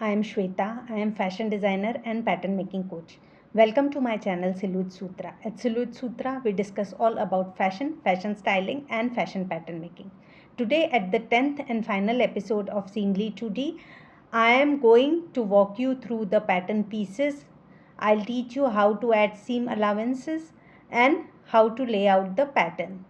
I am Shweta. I am fashion designer and pattern making coach. Welcome to my channel Silhouette Sutra. At Silhouette Sutra, we discuss all about fashion, fashion styling, and fashion pattern making. Today, at the 10th and final episode of Seamly 2D, I am going to walk you through the pattern pieces. I'll teach you how to add seam allowances and how to lay out the pattern.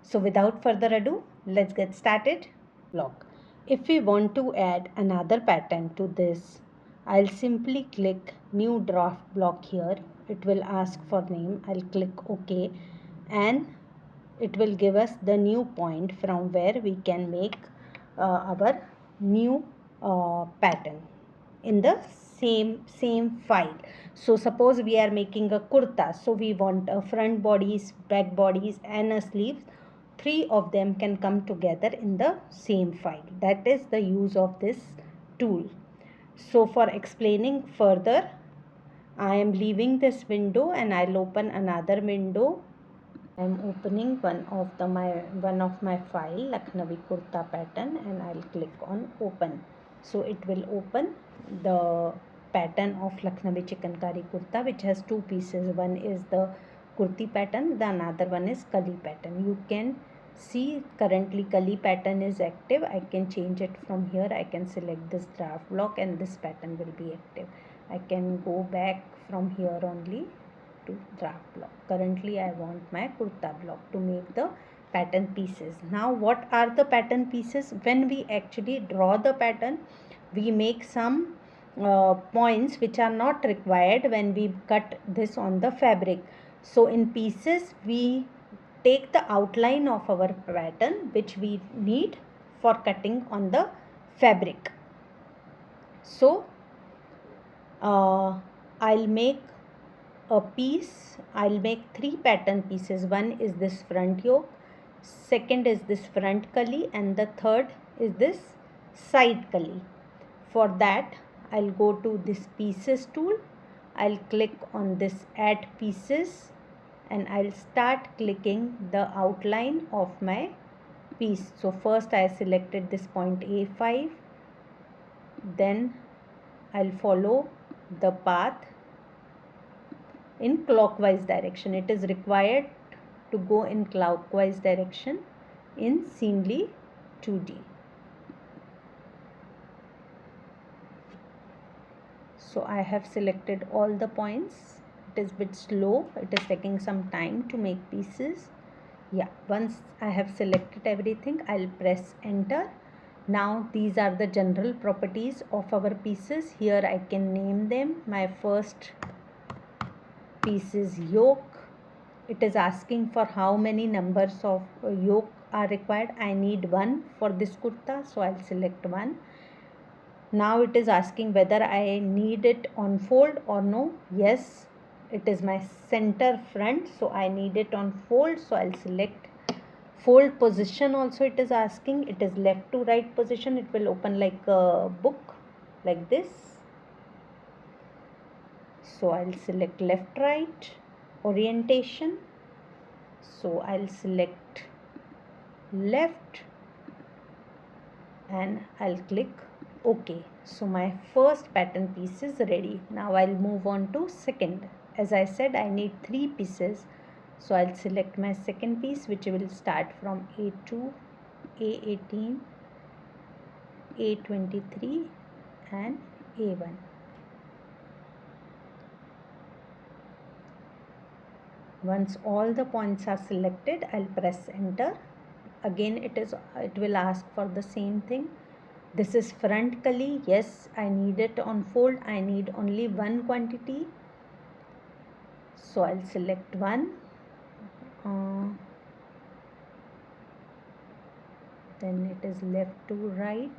So, without further ado, let's get started. Block. If we want to add another pattern to this, I'll simply click new draft block here. It will ask for name. I'll click OK and it will give us the new point from where we can make our new pattern in the same file. So suppose we are making a kurta, so we want a front bodies, back bodies and a sleeves. Three of them can come together in the same file. That is the use of this tool. So for explaining further, I am leaving this window and I'll open another window. I'm opening one of my file Lucknowi kurta pattern and I'll click on open. So it will open the pattern of Lucknowi chikankari kurta, which has two pieces. One is the kurti pattern, the another one is kali pattern. You can see currently kali pattern is active. I can change it from here. I can select this draft block and this pattern will be active. I can go back from here only to draft block. Currently I want my kurta block to make the pattern pieces. Now what are the pattern pieces? When we actually draw the pattern, we make some points which are not required when we cut this on the fabric. So in pieces we take the outline of our pattern which we need for cutting on the fabric. So I'll make a piece. I'll make three pattern pieces. One is this front yoke, second is this front kali, and the third is this side kali. For that I'll go to this pieces tool. I'll click on this add pieces and I'll start clicking the outline of my piece. So first I selected this point A5, then I'll follow the path in clockwise direction. It is required to go in clockwise direction in Seamly 2D. So I have selected all the points. It is a bit slow. It is taking some time to make pieces. Yeah, once I have selected everything, I'll press enter. Now these are the general properties of our pieces. Here I can name them. My first piece is yoke. It is asking for how many numbers of yoke are required. I need one for this kurta, so I'll select one. Now it is asking whether I need it on fold or no. Yes, it is my center front, so I need it on fold, so I'll select fold. Position also it is asking. It is left to right position. It will open like a book like this. So I'll select left right orientation. So I'll select left and I'll click OK. So my first pattern piece is ready. Now I'll move on to second. As I said, I need three pieces. So I'll select my second piece, which will start from A2, A18, A23 and A1. Once all the points are selected, I'll press enter. Again it will ask for the same thing. This is front kali. Yes, I need it on fold. I need only one quantity, so I'll select one. Then it is left to right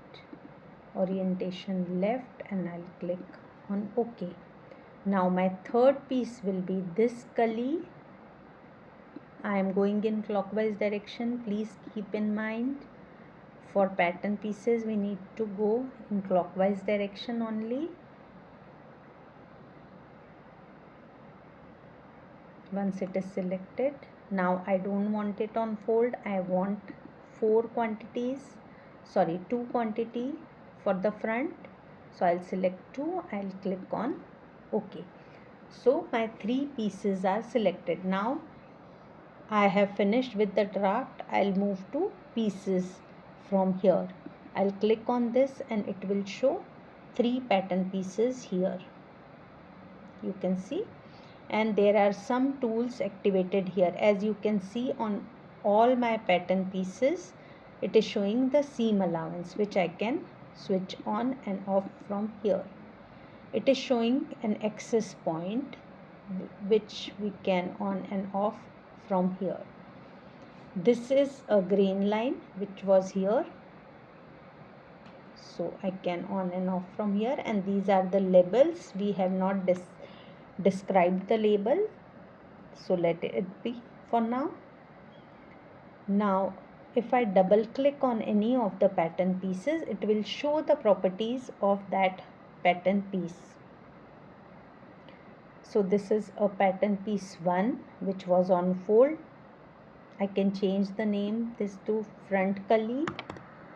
orientation left and I'll click on OK. Now my third piece will be this kali. I am going in clockwise direction. Please keep in mind, for pattern pieces we need to go in clockwise direction only. Once it is selected, now I don't want it on fold. I want two quantity for the front. So I'll select 2, I'll click on OK. So my 3 pieces are selected. Now I have finished with the draft. I'll move to pieces from here. I'll click on this and it will show 3 pattern pieces here. You can see, and there are some tools activated here. As you can see, on all my pattern pieces it is showing the seam allowance, which I can switch on and off from here. It is showing an access point which we can on and off from here. This is a grain line which was here, so I can on and off from here. And these are the labels. We have not described the label, so let it be for now. Now if I double click on any of the pattern pieces, it will show the properties of that pattern piece. So this is a pattern piece 1 which was on fold. I can change the name this to front cully.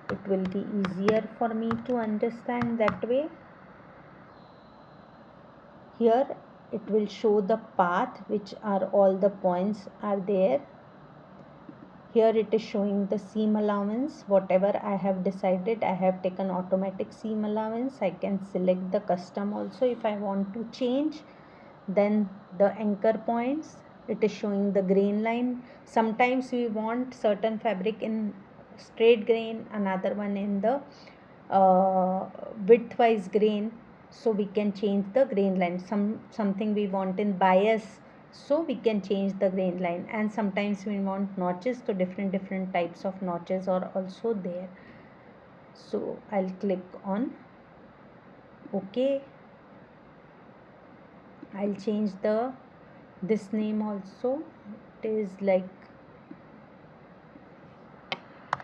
It will be easier for me to understand that way. Here it will show the path, which are all the points are there. Here it is showing the seam allowance. Whatever I have decided, I have taken automatic seam allowance. I can select the custom also if I want to change. Then the anchor points, it is showing the grain line. Sometimes we want certain fabric in straight grain, another one in the widthwise grain, so we can change the grain line. Something we want in bias, so we can change the grain line. And sometimes we want notches, so different types of notches are also there. So I'll click on OK. I'll change this name also. It is like,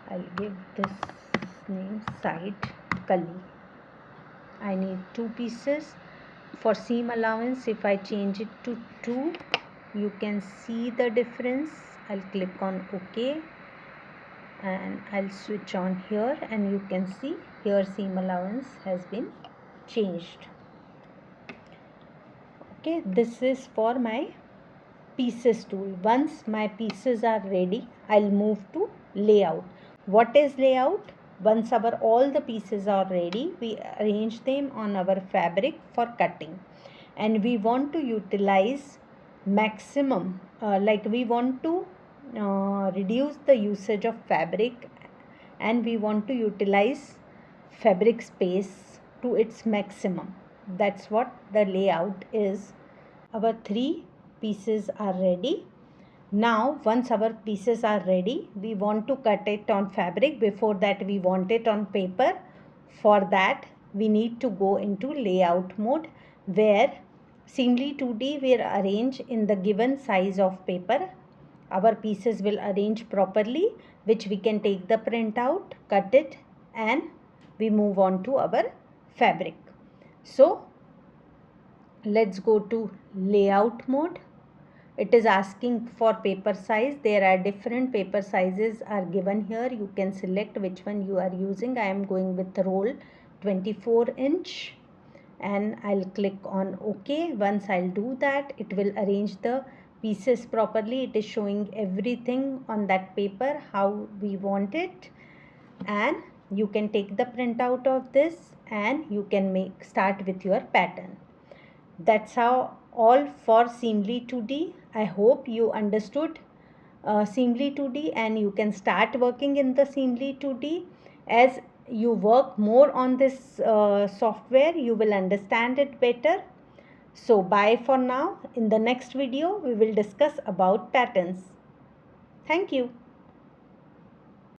I'll give this name side cully. I need 2 pieces. For seam allowance, if I change it to 2, you can see the difference. I'll click on OK and I'll switch on here, and you can see here seam allowance has been changed. Okay, this is for my pieces tool. Once my pieces are ready, I'll move to layout. What is layout? Once all the pieces are ready, we arrange them on our fabric for cutting, and we want to utilize maximum, like we want to reduce the usage of fabric, and we want to utilize fabric space to its maximum. That's what the layout is. Our 3 pieces are ready. Now once our pieces are ready, we want to cut it on fabric. Before that, we want it on paper. For that, we need to go into layout mode, where Seamly 2D will arrange in the given size of paper. Our pieces will arrange properly, which we can take the print out, cut it, and we move on to our fabric. So let's go to layout mode. It is asking for paper size. There are different paper sizes are given here. You can select which one you are using. I am going with roll 24 inch, and I'll click on OK. Once I'll do that, it will arrange the pieces properly. It is showing everything on that paper how we want it, and you can take the printout of this and you can start with your pattern. That's how all for Seamly 2D. I hope you understood Seamly 2D, and you can start working in the Seamly 2D. As you work more on this software, you will understand it better. So bye for now. In the next video, we will discuss about patterns. Thank you.